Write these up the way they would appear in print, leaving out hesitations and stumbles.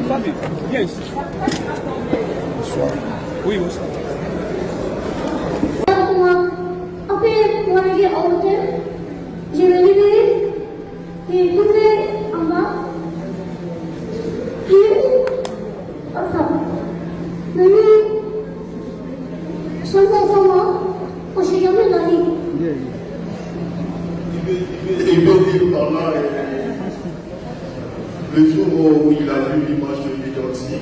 Fabien, viens ici. Bonsoir. Oui, bonsoir. Après, pour arriver en hauteur, je me réveille et tourner en bas. Puis, enfin, venu, sans moi, quand je suis jamais dans la ligne. Il veut vivre par là. Le jour où il a vu l'image de Beyoncé,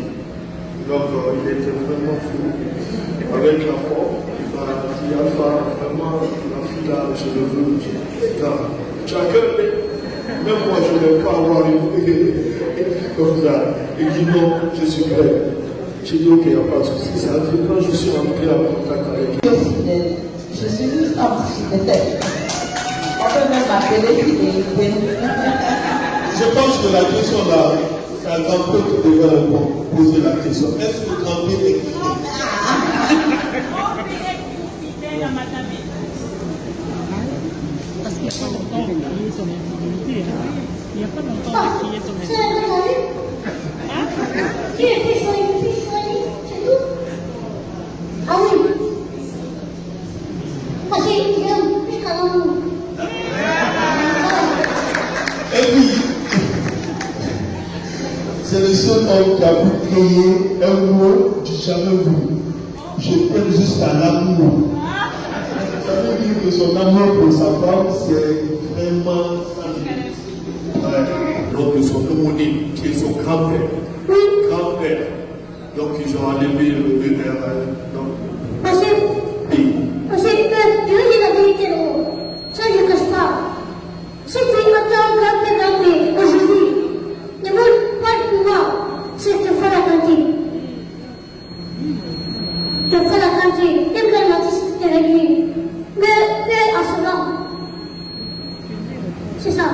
donc il était vraiment fou. Avec la forme, il a dit à vraiment, la fille là, je le veux. Chacun, même moi, je ne veux pas avoir une fille comme ça. Il dit non, je suis prêt. J'ai dit ok, il n'y a pas de souci. Ça a été quand je suis entré en contact avec lui. Je suis juste anti-cinétech. On peut même m'appeler fidélité. Je pense que la question là, c'est un grand peu qui devrait poser la question. Est-ce que le grand est fidèle? Parce qu'il n'y a pas longtemps de crier son infidélité. Il n'y a pas longtemps de crier son infidélité. Qui était sur les petits soignés, c'est tout. Ah oui. Parce qu'il aime plus qu'un homme. Et puis, c'est le seul homme qui a pu créer un mot du jamais vu. Je t'aime jusqu'à l'amour. Ça veut dire que son amour pour sa femme, c'est vraiment ça. Donc, son homonyme, qui est son grand-père. Grand-père. Donc, ils ont enlevé le bébé. Parce que, je dis la vérité, ça je ne cache pas. Si tu attends grand-père aujourd'hui, ne veux pas le pouvoir, c'est de faire la cantine. De faire la cantine, et que l'artiste est avec lui. Mais à cela, c'est ça.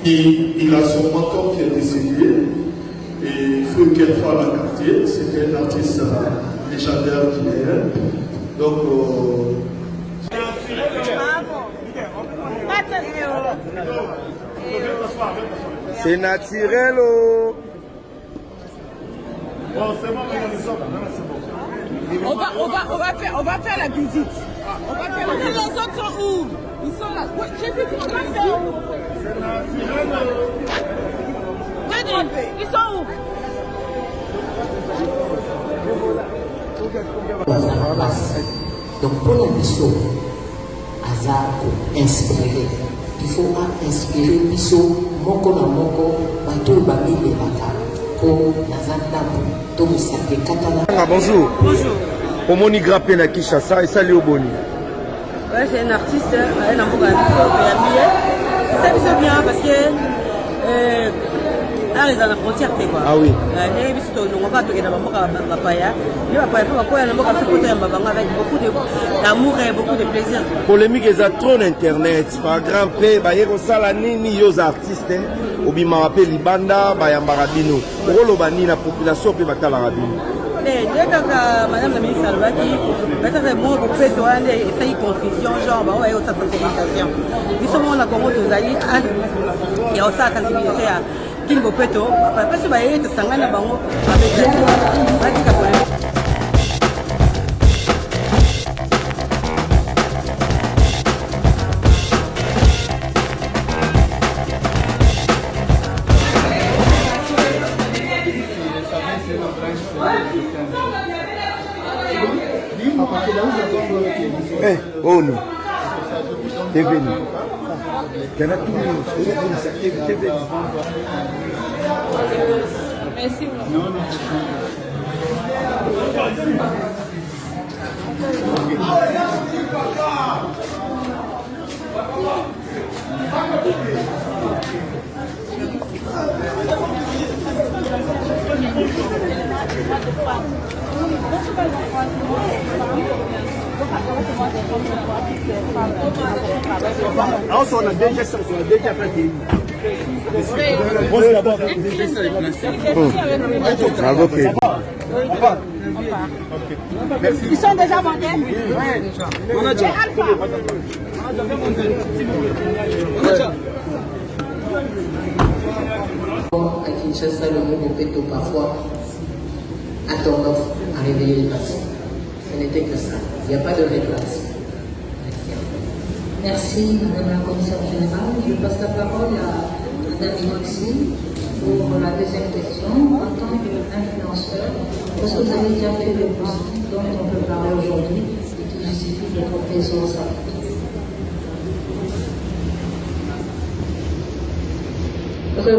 Il a son mentor qui est décédé. Et Feu Kelfa la quartier, c'était un artiste légendaire qui est. Donc, c'est naturel. Oh. bon, c'est bon, On va faire la visite. On va faire la visite. Les autres sont où? Ils sont là. J'ai vu qu'on va faire où? Ils sont où? Donc pour la mission, Azako inspiré. Il faut inspirer mission moko na moko bato babile baka pour Nazandabu to misake katana. Bonjour. Bonjour. Omoni grappé na Kinshasa et salut au Boni. Ouais, c'est un artiste, un amour ça c'est bien parce que là les à la frontière quoi. Ah oui. Mais biso on va toquer dans mamoka papaya. Il va pas papaya na mamoka c'est photo ya babanga avec beaucoup d'amour et beaucoup de plaisir. Polémique eza trop internet par grand P ba yeko sala nini yo artiste obima rappel libanda ba yambara bino. Rolo bani na population pe batala rabino. Madame la ministre Salvaki, peut-être moi pour faire toi et faire confusion genre bah ouais ça sensibilisation. Ils sont là comme vous allez il y a aussi la sensibilisation à Kimbo Peto parce que bah il est sangana bango avec Hey, oh non. T'es venu. Il y en a tout le monde. T'es venu. Merci. Alors, on a déjà ça, on a déjà fait. Ils sont déjà montés? On a déjà. À Kinshasa, le mot Bopeto parfois a tendance à réveiller les passions. Ce n'était que ça. Il n'y a pas de réglage. Merci Madame la Commissaire Générale. Je passe la parole à Madame Inoxi pour la deuxième question. En tant qu'influenceur, est-ce que vous avez déjà fait le positif dont on peut parler aujourd'hui et qui justifie votre présence à vous?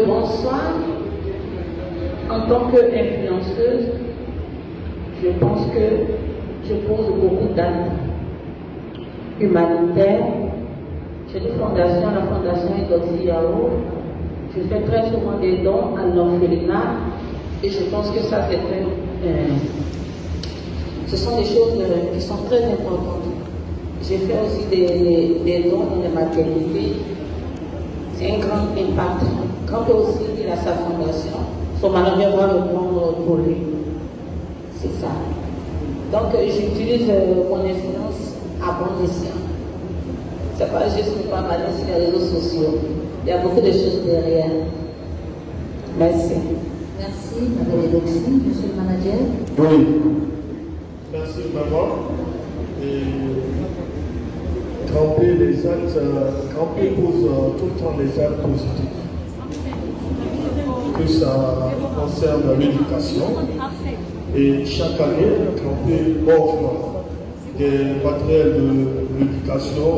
Bonsoir. En tant qu'influenceuse, je pense que je pose beaucoup d'actes humanitaires. J'ai une fondation, la fondation Idoxi Yao. Je fais très souvent des dons à l'orphelinat et je pense que ça c'est ce sont des choses qui sont très importantes. J'ai fait aussi des dons dans les maternités. C'est un grand impact. Quand aussi il a sa fondation, son manager va le prendre pour lui. C'est ça. Donc j'utilise mon influence à bon escient. C'est pas juste pour pas mal sur les réseaux sociaux. Il y a beaucoup de choses derrière. Merci. Merci, Madame Edoxi. Monsieur le manager. Oui. Merci, maman. Et camper les actes, camper pose tout le temps les actes positifs. Que ça concerne l'éducation. Et chaque année, camper offre des matériels de l'éducation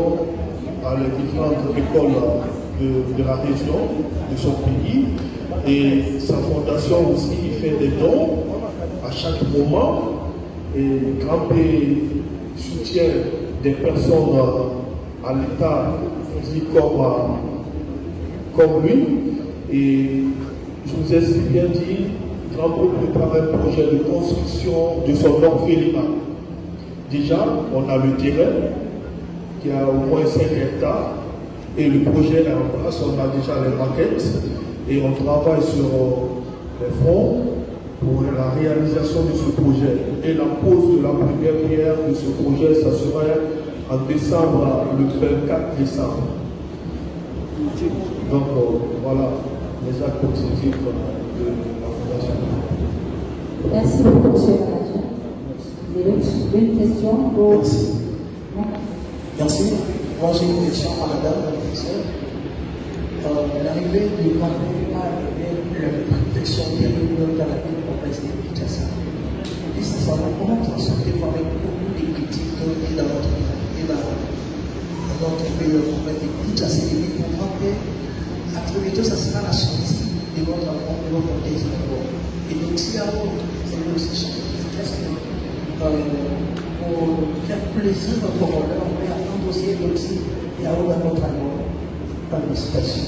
à les différentes écoles de la région, de son pays. Et sa fondation aussi fait des dons à chaque moment. Et Campé soutient des personnes à l'état dit comme lui. Et je vous ai si bien dit, Campé prépare un projet de construction de son orphelinat. Déjà, on a le terrain qui a au moins 5 hectares et le projet est en place, on a déjà les maquettes et on travaille sur les fonds pour la réalisation de ce projet. Et la pose de la première pierre de ce projet, ça sera en décembre, le 24 décembre. Donc voilà les actes positifs de la Fondation. Merci beaucoup, monsieur le manager. Une question pour... Merci. Merci. Moi, j'ai une question à madame la professeure. L'arrivée du campus a arrivé la protection terrible dans la ville complexe de Kinshasa. Et ça savoir comment transporter avec beaucoup de critiques dans notre pays, dans notre pays, le complexe de Kinshasa, et pour camper, à trouver tout ça sera la sortie de votre contexte. Et donc, si à vous, c'est une aussi pour faire plaisir au Congolais, on peut attendre aussi aussi et à notre participation.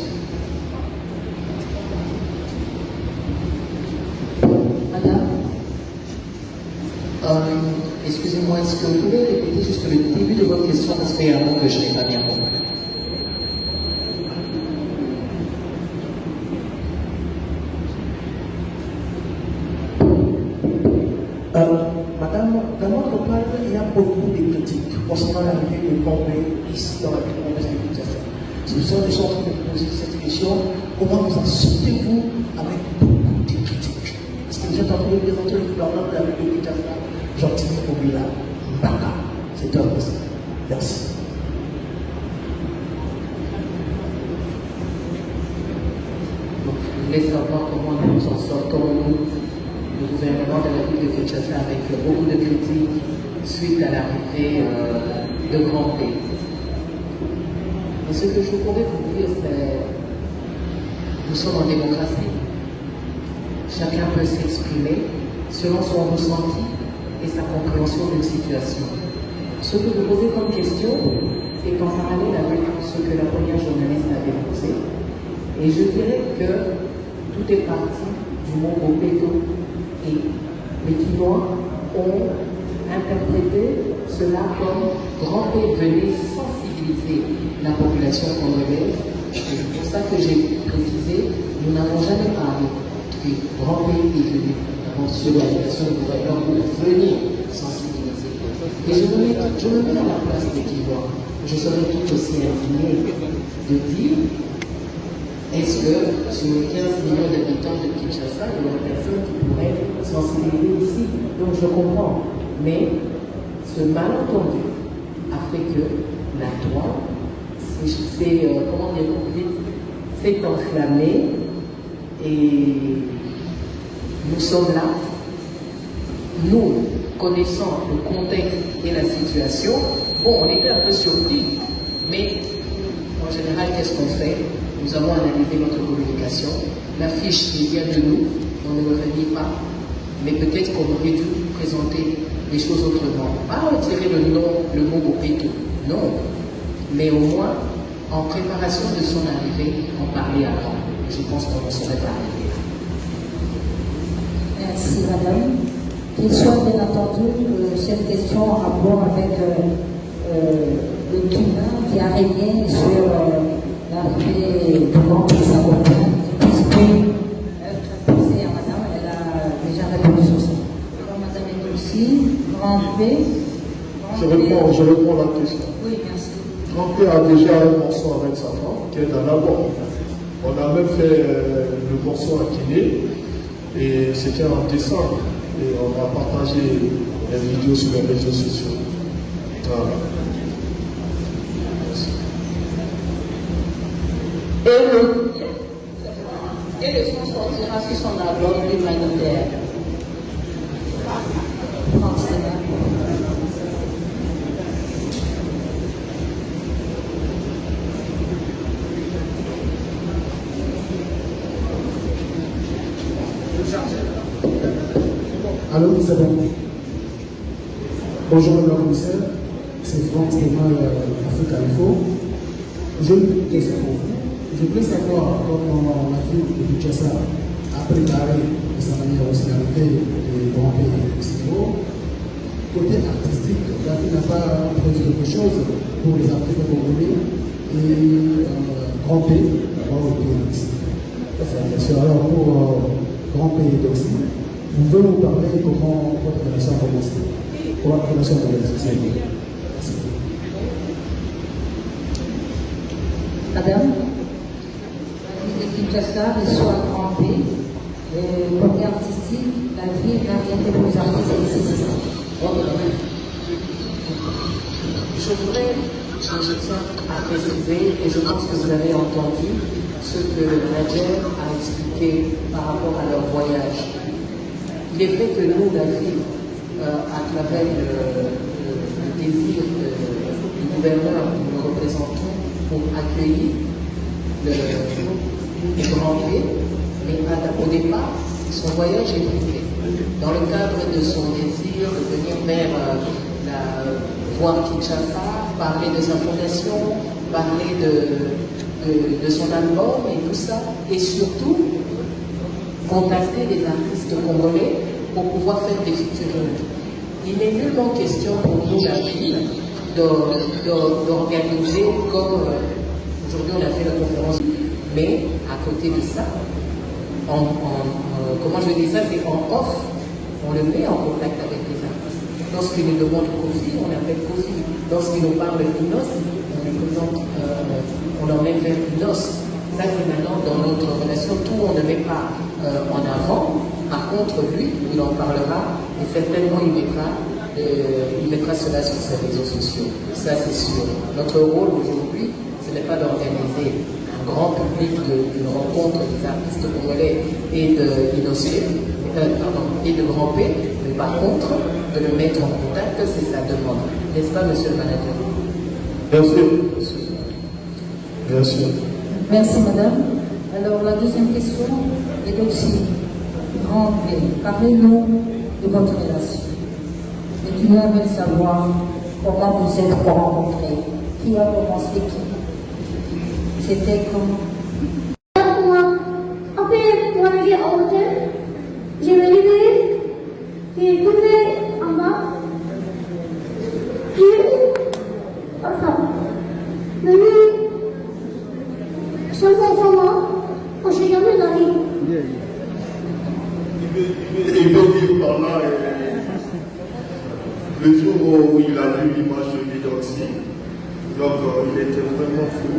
Madame, excusez-moi, est-ce que vous pouvez répéter juste le début de votre question parce qu'il y a un mot que je n'ai pas bien compris. Madame, dans notre part, il y a beaucoup de critiques concernant l'arrivée de Campé ici dans la ville de Kinshasa. C'est pour ça que nous sommes en train de poser cette question. Comment vous en sortez-vous avec beaucoup de critiques? Est-ce que vous êtes en train de présenter le gouvernement de la ville de Kinshasa, gentiment pour là, Mbaka? C'est un peu ça. Merci. Donc, vous voulez savoir comment nous en sortons, le gouvernement de la ville de Kinshasa avec beaucoup de critiques suite à l'arrivée de Grand P. Et ce que je pourrais vous dire, c'est nous sommes en démocratie. Chacun peut s'exprimer selon son ressenti et sa compréhension d'une situation. Ce que vous posez comme question est en parallèle avec ce que la première journaliste a déposé. Et je dirais que tout est parti du mot Bopeto. Et les Quinois ont interprété cela comme Grand P venait sensibiliser la population congolaise. Et c'est pour ça que j'ai précisé, nous n'avons jamais parlé que Grand P est venu sur la situation du gouvernement pour venir sensibiliser. Et je me mets à la place des Quinois. Je serais tout aussi indigné de dire Est-ce que sur les 15 millions d'habitants de Kinshasa, il y a une personne qui pourrait sensibiliser ici? Donc je comprends. Mais ce malentendu a fait que la toile s'est enflammée et nous sommes là. Nous, connaissant le contexte et la situation, bon, on était un peu surpris, mais en général, qu'est-ce qu'on fait? Nous avons analysé notre communication, l'affiche vient de nous, on ne le renie pas, mais peut-être qu'on aurait dû présenter les choses autrement. Pas retirer le mot Bopeto, non, mais au moins, en préparation de son arrivée, en parler avant. Je pense qu'on ne serait pas arrivé là. Merci, madame. Question, bien entendu, cette question en rapport avec le climat qui a régné sur l'arrivée de Grand Saint-Valentin, puisque posée à madame, elle a déjà répondu sur ça. Alors, madame Edouci, Grand P. Je réponds à la question. Oui, merci. Grand P a déjà un morceau avec sa femme, qui est dans l'album. On a même fait le morceau à Guinée, et c'était en décembre. Et on a partagé les vidéos sur les réseaux sociaux. Voilà. Et le son sortira sur son album humanitaire. Allô, c'est bon. Bonjour, madame la commissaire. C'est Franck Stéphane Africa Info. J'ai une question pour vous. Je voulais savoir comment la ville de Kinshasa a préparé de sa manière aussi l'arrivée des grands pays occidentaux. Côté artistique, la ville n'a pas prévu quelque chose pour les artistes congolais et grands pays, d'abord le pays d'Occident. Bien sûr, alors pour grands pays d'Occident, vous pouvez nous parler comment votre relation a commencé? Comment votre relation a commencé? Merci. Madame, la ville de Kinshasa reçoit un grand pays. Côté artistique, la ville n'a rien fait pour les artistes ici, c'est ça. Je voudrais, je tiens à préciser, et je pense que vous avez entendu ce que Nadjer a expliqué par rapport à leur voyage. Il est vrai que nous, la ville, à travers le désir du gouverneur, nous le représentons pour accueillir les grands pays, mais au départ, son voyage est privé. Dans le cadre de son désir de venir vers voir Kinshasa, parler de sa fondation, parler de son album et tout ça, et surtout contacter des artistes congolais pour pouvoir faire des featuring. Il n'est nullement question pour nous, la ville, d'organiser comme aujourd'hui on a fait la conférence, mais à côté de ça, comment je dis ça, c'est en off, on le met en contact avec les artistes. Lorsqu'il nous demande Kofi, on appelle Kofi. Lorsqu'il nous parle d'Inos, on emmène vers Inos. Ça, c'est maintenant dans notre relation. Tout on ne met pas en avant. Par contre, lui, il en parlera et certainement il mettra cela sur ses réseaux sociaux. Ça, c'est sûr. Notre rôle aujourd'hui, ce n'est pas d'organiser un grand public d'une rencontre des artistes congolais et de Grand P, mais par contre, de le mettre en contact, c'est sa demande. N'est-ce pas, monsieur le manager? Bien sûr. Bien sûr. Merci, madame. Alors, la deuxième question est aussi Grand P. Parlez-nous de votre relation. Les clients veulent savoir comment vous êtes rencontrés. Qui a commencé qui? C'était comment? Je me levais, j'ai tourné en bas, puis, enfin, le nuit, sans moment, on s'est jamais donné. Il veut vivre par là. Le jour où il a vu l'image de Guidoxi, Donc il était vraiment fou.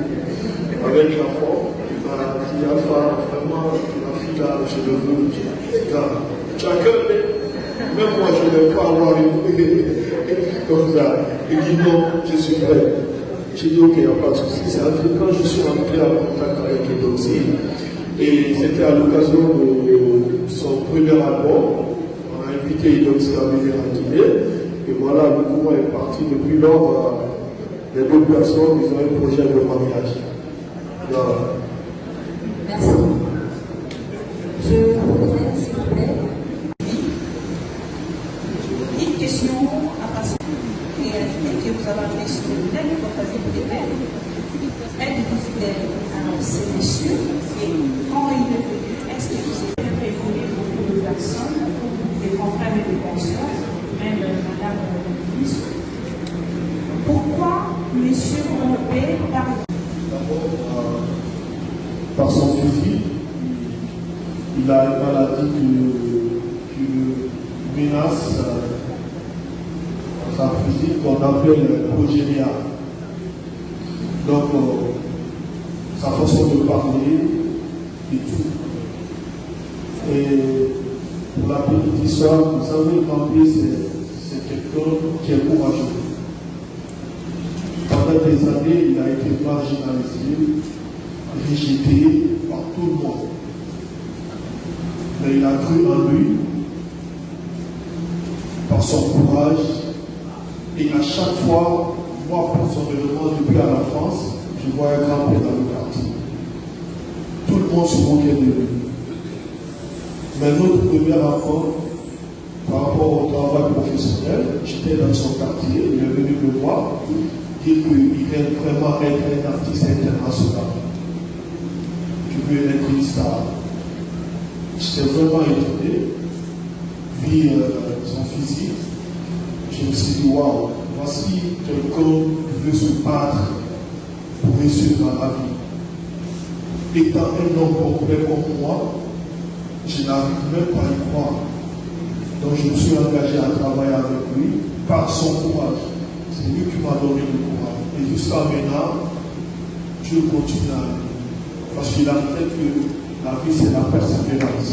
Avec la forme, il m'a dit Alpha, vraiment, la fille là, je le veux. Tu as cœur, même moi je ne vais pas avoir une comme ça. Il dit non, je suis prêt. J'ai dit ok, il n'y a pas de souci. C'est un truc quand je suis entré en contact avec Edoxy. Et c'était à l'occasion de son premier album. On a invité Edoxy à venir à Guinée. Et voilà, le mouvement est parti. Depuis lors, les deux personnes, ils ont un projet de mariage. Voilà. Merci. Je voudrais, s'il vous plaît, une question à passer. Réalité que vous avez amenée sur le net, votre avis de l'élève. Êtes-vous fidèle à ces messieurs et quand il est venu, est-ce que vous avez prévenu beaucoup de personnes, des confrères et des consoeurs, même Madame la ministre? Pourquoi messieurs Rompé par Par son physique, il a une maladie qui menace sa physique qu'on appelle progénia. Donc, sa façon de parler et tout. Et pour la petite histoire, vous savez, Campé, c'est quelqu'un qui est courageux. Pendant des années, il a été marginalisé, rejeté par tout le monde. Mais il a cru en lui, par son courage, et à chaque fois, moi, personnellement, depuis à la France, je vois un grand père dans le quartier. Tout le monde se moquait de lui. Mais notre première rencontre, par rapport au travail professionnel, j'étais dans son quartier, il est venu me voir, dire qu'il aime vraiment être un artiste international. Je veux être une star. J'étais vraiment étonné, vu son physique. Je me suis dit, waouh, voici quelqu'un qui veut se battre pour réussir dans la vie. Étant un homme complet comme moi, je n'arrive même pas à y croire. Donc je me suis engagé à travailler avec lui par son courage. C'est lui qui m'a donné le courage. Et jusqu'à maintenant, je continue à lui. Parce qu'il a peut-être que la vie, c'est la persévérance.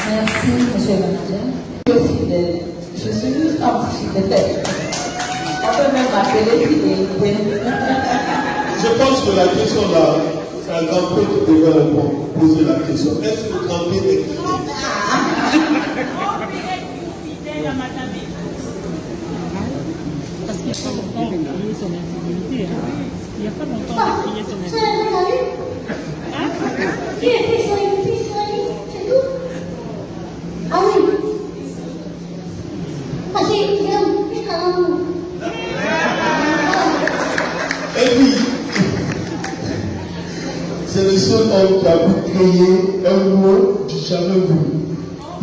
Merci, monsieur le manager. Je suis fidèle. Je suis juste un petit détail. On peut même m'appeler fidélité. Je pense que la question là, c'est un grand peu qui devrait poser la question. Est-ce que le grand père est fidèle? Fidèle à Madame. Parce qu'il n'y a pas longtemps de crier son infidélité. Il n'y a pas longtemps de crier son infidélité. Hein? Qui était sur une fille sur la ligne, c'est tout? Ah oui. Ah c'est une femme, jusqu'à l'amour. Et puis, c'est le seul homme qui a pu créer un mot du jamais vu.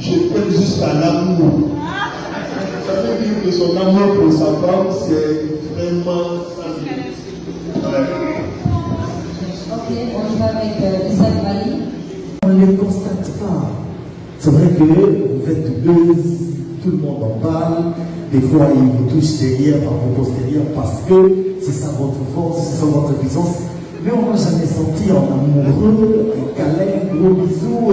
Je t'aime jusqu'à l'amour. Ça veut dire que son amour pour sa femme, c'est vraiment ça. Ouais. Ok, on y va avec Issa Mali. On ne les constate pas. C'est vrai que vous faites buzz, tout le monde en parle. Des fois, ils vous touchent derrière par vos postérieurs parce que c'est ça votre force, c'est ça votre puissance. Mais on n'a jamais senti en amoureux, un câlin, gros bisous,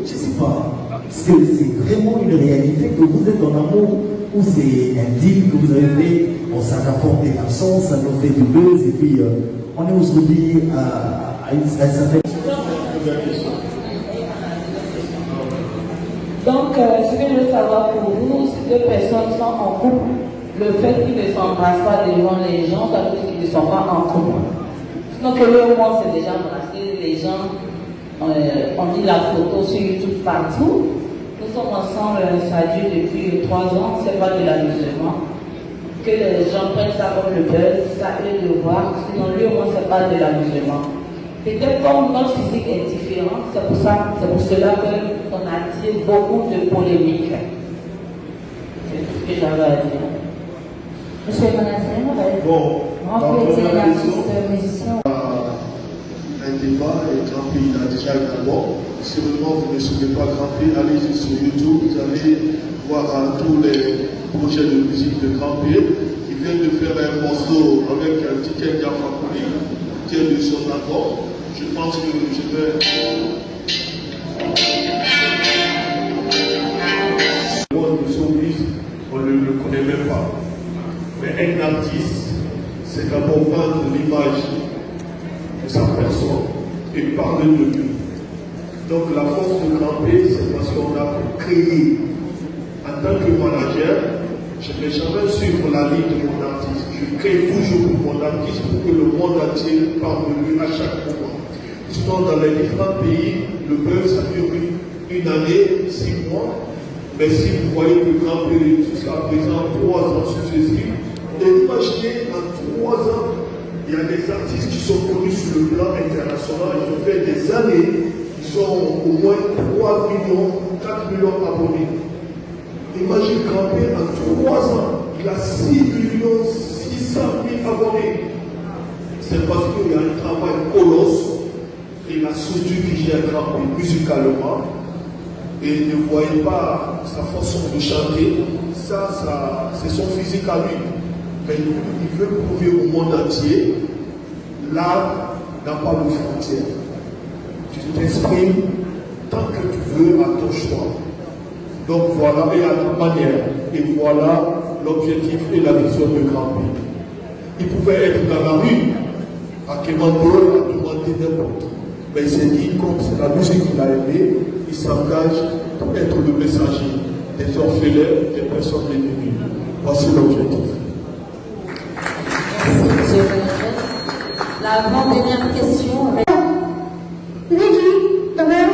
je ne sais pas. Parce que c'est vraiment une réalité que vous êtes en amour ou c'est un deal que vous avez fait, bon, ça rapporte de l'argent, ça nous fait du buzz et puis on est aujourd'hui à une certaine... Donc, ce que je veux savoir pour vous, si deux personnes sont en couple, le fait qu'ils ne s'embrassent pas devant les gens, ça veut dire qu'ils ne sont pas en couple. Donc, le moins, c'est déjà embrassé. Les gens ont mis la photo sur YouTube partout. Nous sommes ensemble, ça dure depuis 3 ans, c'est pas de l'amusement. Que les gens prennent ça comme le buzz, ça eux de voir, sinon lui au moins c'est pas de l'amusement. Peut-être comme notre physique est différent, c'est pour cela qu'on attire beaucoup de polémiques. C'est tout ce que j'avais à dire. Monsieur le manager, Bon, on peut dire l'artiste musicien. un débat et Grand Prix il a déjà également. Si vraiment vous ne suivez pas Grand Prix, allez-y sur YouTube, vous allez voir tous les projets de musique de Grand Prix. Il vient de faire un morceau avec un ticket Diafakouli qui est de son accord. Je pense que je vais. Moi, nous sommes on ne le connaît même pas. Mais un artiste, c'est d'abord vendre l'image de sa personne et parler de lui. Donc la force de Grand P, c'est parce qu'on a créé. En tant que manager, je n'ai jamais suivre la ligne de mon artiste. Je crée toujours pour mon artiste pour que le monde entier parle de lui à chaque moment. Sinon, dans les différents pays, le buzz, ça dure une année, 6 mois. Mais si vous voyez que Grand P, jusqu'à présent, 3 ans successifs, imaginez en 3 ans, il y a des artistes qui sont connus sur le plan international, ils ont fait des années, ils ont au moins 3 millions, 4 millions d'abonnés. Imagine Grand P en 3 ans, il a 6 millions 600 000 abonnés. C'est parce qu'il y a un travail colosse et la structure qui gère Grand P musicalement. Et ne voyez pas sa façon de chanter, ça c'est son physique à lui. Mais il veut prouver au monde entier, l'art n'a pas de frontières. Tu t'exprimes tant que tu veux à ton choix. Donc voilà, et à ta manière. Et voilà l'objectif et la vision de Grand P. Il pouvait être dans la rue, à Kémando, à demander n'importe. Mais il s'est dit, comme c'est la musique qu'il a aimée, il s'engage pour être le messager des orphelins, des personnes démunies. Voici l'objectif. Merci, monsieur le manager. La avant-dernière question. Je l'ai dit, d'abord,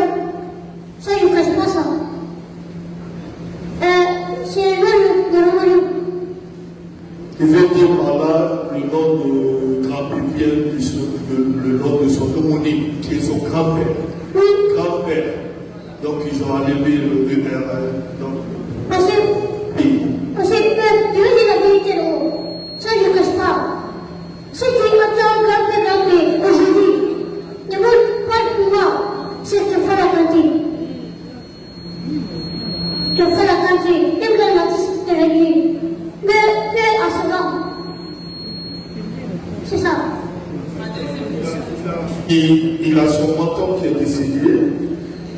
ça je ne cache pas ça. C'est le nom de Il veut dire par là, le nom de Grand P vient le nom de son homonyme, qui est son grand-père. Grand-père. Donc ils ont enlevé le bébé. Parce que je veux dire la vérité, ça je ne cache pas. Ce qui attend Grand P aujourd'hui, ne montre pas de pouvoir, c'est de faire la cantine. De faire la cantine, et que l'artiste de l'église. Mais à son nom. C'est ça. Il a son mentor qui est décédé.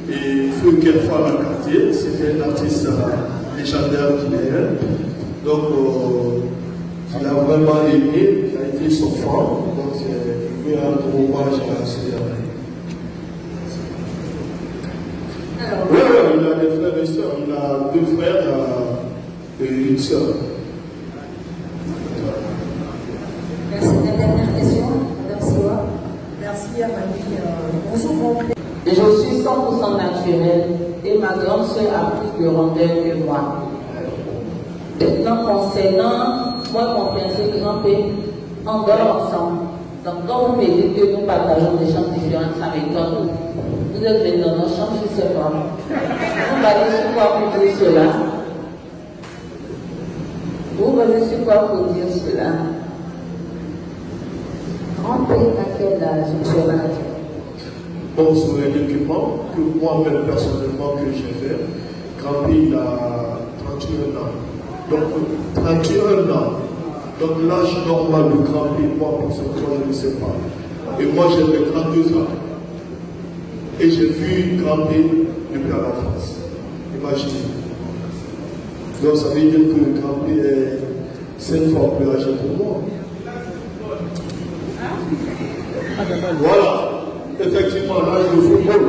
Et Feu Kelfa la quartier, c'était un artiste légendaire guinéen. Donc, il a vraiment aimé, il a été son fan. Donc, il veut rendre hommage à ce dernier. Oui, il a des frères et sœurs. Il a 2 frères et une sœur. Merci. La dernière question, Mme Siwa. Merci à Mani. Je suis 100% naturelle et ma grande soeur a plus de rondeur que moi. Maintenant, concernant moi, mon frère Grand P, on dort ensemble. Donc, quand vous me dites que nous partageons des chambres différentes, ça m'étonne. Vous êtes venus dans nos chambres, je ne sais pas. Vous basez sur quoi pour dire cela? Vous basez sur quoi pour dire cela? Grand P, à quel âge, monsieur le manager? Donc, sur les documents que moi-même personnellement que j'ai fait, Grand P il a 31 ans. Donc, 31 ans. Donc, l'âge normal de Grand P, moi, pour ce point, je ne sais pas. Et moi, j'ai fait 32 ans. Et j'ai vu Grand P depuis à l'enfance. Imaginez. Donc, ça veut dire que Grand P est 5 fois plus âgé que moi. Voilà. Effectivement, l'âge de football.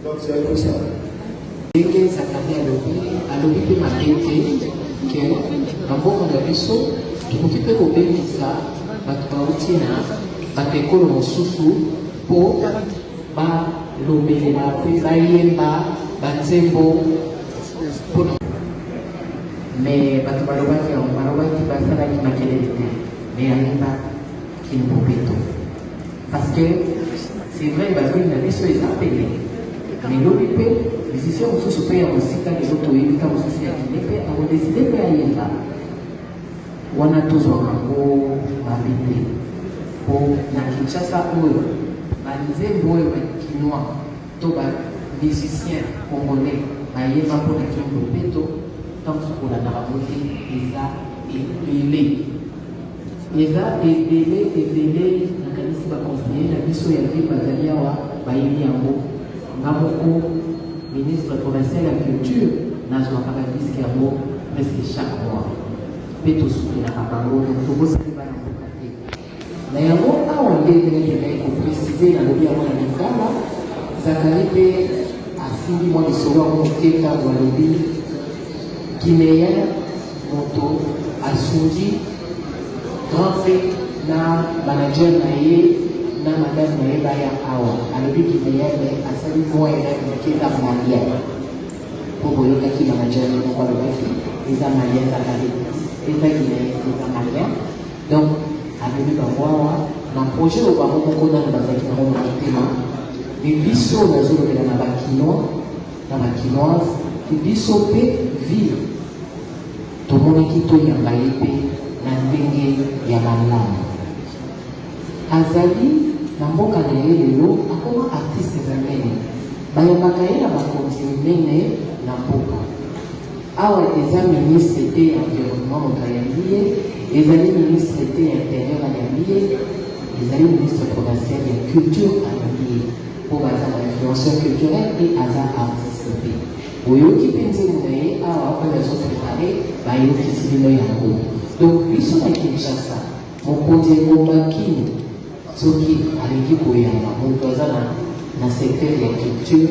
Donc, c'est un peu ça. ndenge zakari alobi mpe mabe te ke na mboka na biso tokoki mpe kobengisa bato bauti na bato ekolo mosusu mpo balobelela mpe bayemba banzembo mpona me bato balobaki basalaki makelele te me yayemba kimbobeto parce que c'est vrai bazoi na biso eza pele mais lobi mpe musicien mosusu mpe ya mosika lelo toyebika mosusu ya kine mpe akodeside mpe ayemba wana tozwaka ngo mabe te mpo na kinshasa oyo banzembo oyo bakinois to bamusicien congolais bayeba mpona kingo mpe to ntango sokolandaka bo te eza ebele nakanisi baconseiller na biso ya vie bazali awa bayebi yango nga moko ministre provincial ya culture nazwaka badiske yango presque chaque mois mpe tosukelaka bango tobosani bana mboka te na yango awa nde ndenge koprécise nalobi yango na lingala zakari mpe asimbi mwa lisolo yango moke ntango alobi guinéen moto asungi grand prix na manager na ye na madame na ye baya awa alobi guinéen me asali mwa elaki eza malien mpo boyokaki manager ye moko alobaki eza malien zakari eza guinéen eza malien donc alobi bango awa na projet oyo bango moko nano bazalaki nango na motema biso nazolobela na bakinois na bakinoise biso mpe ville tomonaki toyamba ye mpe na ndenge ya malamu azali na mboka na ye lelo akoma artiste monene bayambaka ye na bakonzi minene na mboka awa eza ministre te ya environnement moto ayambi ye ezali ministre te ya intérieur ayambi ye ezali ministre provincial ya culture ayambi ye mpo baza ba influenceur culturel mpe aza artiste mpe oyoki mpe nzembo na ye awa oyo azoprépare bayokisi bino yango donc biso na kinshasa mokonzi ekombakini soki alingi koyamba moto aza na secteur ya culture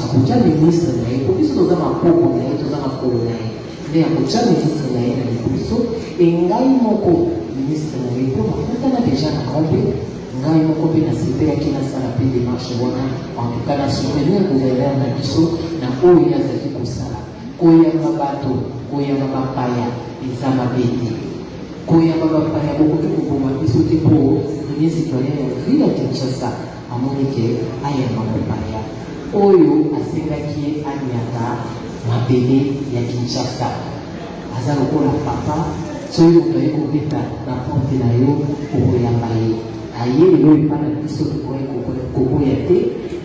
akotya ministre na ye po biso toza mapoko na ye toza makolo na ye nde akotya ministre na ye na liboso engai moko ministre na ye mpo bakutana deja na grande ngai moko mpe nasepelaki nasala mpe démarche wana en tout cas na soutenir gouverneur na biso na oyo azali kosala koyamba bato koyamba bapaya eza mabe te koyamba bapaya bokoki koboma biso te mpo premier citoyen ya ville ya kinshasa amoni ke ayamba mopaya oyo asengaki ye aniata mabele ya kinshasa aza lokola papa soki moto aye kobeta na porte na yo okoyamba ye aye lelo epa na biso kokoya te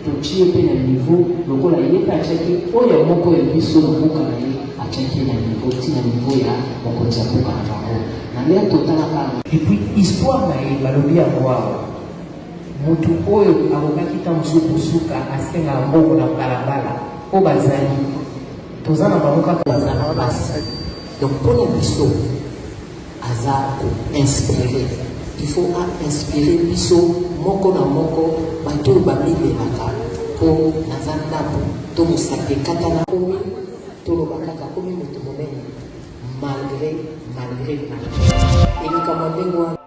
totie mpe na niveau lokola ye mpe atiaki oyo moko ya biso na mboka na ye atiaki na niveau ti na niveau ya mokonzi ya mboka na bango na ndenge totalaka epuis histoire na ye balobi yango awa motu oyo akokaki ta mosusu kosuka asenga mbongo na balabala mpo bazali toza na bango kaka bazala basi donc mpona biso aza koinspire il faut inspirer biso moko na moko bato oyo bamilelaka mpo naza ndambo to mosake katana komi toloba kaka komi moto monene malgré elikamwa ndenge wana